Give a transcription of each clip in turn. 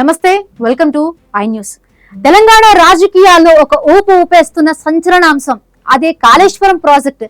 నమస్తే, welcome to I news. Telangana రాజకీయాల్లో ఒక ఊపు ఊపేస్తున్న సంచలనాంశం అదే Kaleshwaram project.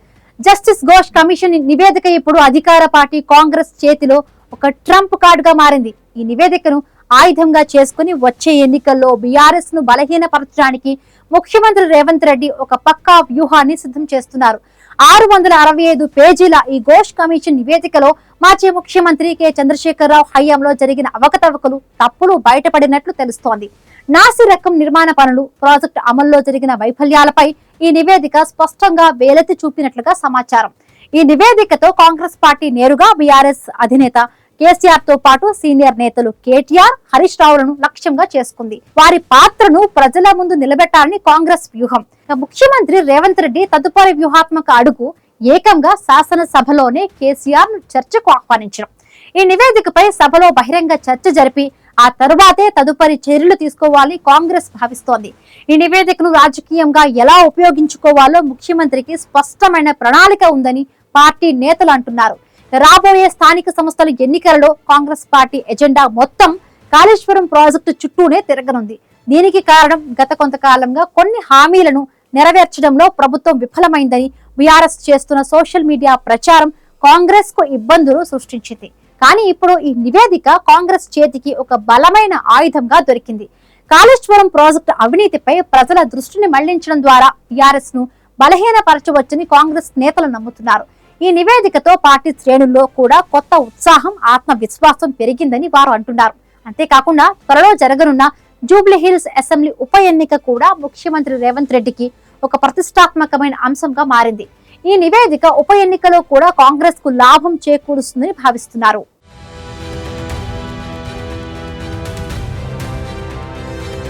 Justice Ghosh commission నివేదిక ఇప్పుడు అధికార పార్టీ కాంగ్రెస్ చేతిలో ఒక ట్రంప్ కార్డ్ గా మారింది. ఈ నివేదికను ఆయుధంగా చేసుకుని వచ్చే ఎన్నికల్లో బీఆర్ఎస్ ను బలహీనపరచడానికి ముఖ్యమంత్రి రేవంత్ రెడ్డి ఒక పక్కా వ్యూహాన్ని సిద్ధం చేస్తున్నారు. 665 పేజీల ఈ ఘోష్ కమిషన్ నివేదికలో మాజీ ముఖ్యమంత్రి కె చంద్రశేఖరరావు హయాంలో జరిగిన అవకతవకలు, తప్పులు బయటపడినట్లు తెలుస్తోంది. నాసి రకం నిర్మాణ పనులు, ప్రాజెక్టు అమల్లో జరిగిన వైఫల్యాలపై ఈ నివేదిక స్పష్టంగా వేలెత్తి చూపినట్లుగా సమాచారం. ఈ నివేదికతో కాంగ్రెస్ పార్టీ నేరుగా బీఆర్ఎస్ అధినేత కేసీఆర్ తో పాటు సీనియర్ నేతలు కేటీఆర్, హరీష్ రావులను లక్ష్యంగా చేసుకుంది. వారి పాత్రను ప్రజల ముందు నిలబెట్టాలని కాంగ్రెస్ వ్యూహం. ముఖ్యమంత్రి రేవంత్ రెడ్డి తదుపరి వ్యూహాత్మక అడుగు ఏకంగా శాసనసభలోనే కేసీఆర్ ను చర్చకు ఆహ్వానించడం. ఈ నివేదికపై సభలో బహిరంగ చర్చ జరిపి ఆ తరువాతే తదుపరి చర్యలు తీసుకోవాలని కాంగ్రెస్ భావిస్తోంది. ఈ నివేదికను రాజకీయంగా ఎలా ఉపయోగించుకోవాలో ముఖ్యమంత్రికి స్పష్టమైన ప్రణాళిక ఉందని పార్టీ నేతలు అంటున్నారు. రాబోయే స్థానిక సంస్థల ఎన్నికలలో కాంగ్రెస్ పార్టీ ఎజెండా మొత్తం కాళేశ్వరం ప్రాజెక్టు చుట్టూనే తిరగనుంది. దీనికి కారణం గత కొంతకాలంగా కొన్ని హామీలను నెరవేర్చడంలో ప్రభుత్వం విఫలమైందని బీఆర్ఎస్ చేస్తున్న సోషల్ మీడియా ప్రచారం కాంగ్రెస్ కు ఇబ్బందులు సృష్టించింది. కానీ ఇప్పుడు ఈ నివేదిక కాంగ్రెస్ చేతికి ఒక బలమైన ఆయుధంగా దొరికింది. కాళేశ్వరం ప్రాజెక్టు అవినీతిపై ప్రజల దృష్టిని మళ్లించడం ద్వారా బీఆర్ఎస్ ను బలహీనపరచవచ్చని కాంగ్రెస్ నేతలు నమ్ముతున్నారు. ఈ నివేదికతో పార్టీ శ్రేణుల్లో కూడా కొత్త ఉత్సాహం, ఆత్మవిశ్వాసం పెరిగిందని వారు అంటున్నారు. అంతేకాకుండా త్వరలో జరగనున్న జూబ్లీహిల్స్ అసెంబ్లీ ఉప ఎన్నిక కూడా ముఖ్యమంత్రి రేవంత్ రెడ్డికి ఒక ప్రతిష్టాత్మకమైన అంశంగా మారింది. ఈ నివేదిక ఉప ఎన్నికలో కూడా కాంగ్రెస్ కు లాభం చేకూరుస్తుందని భావిస్తున్నారు.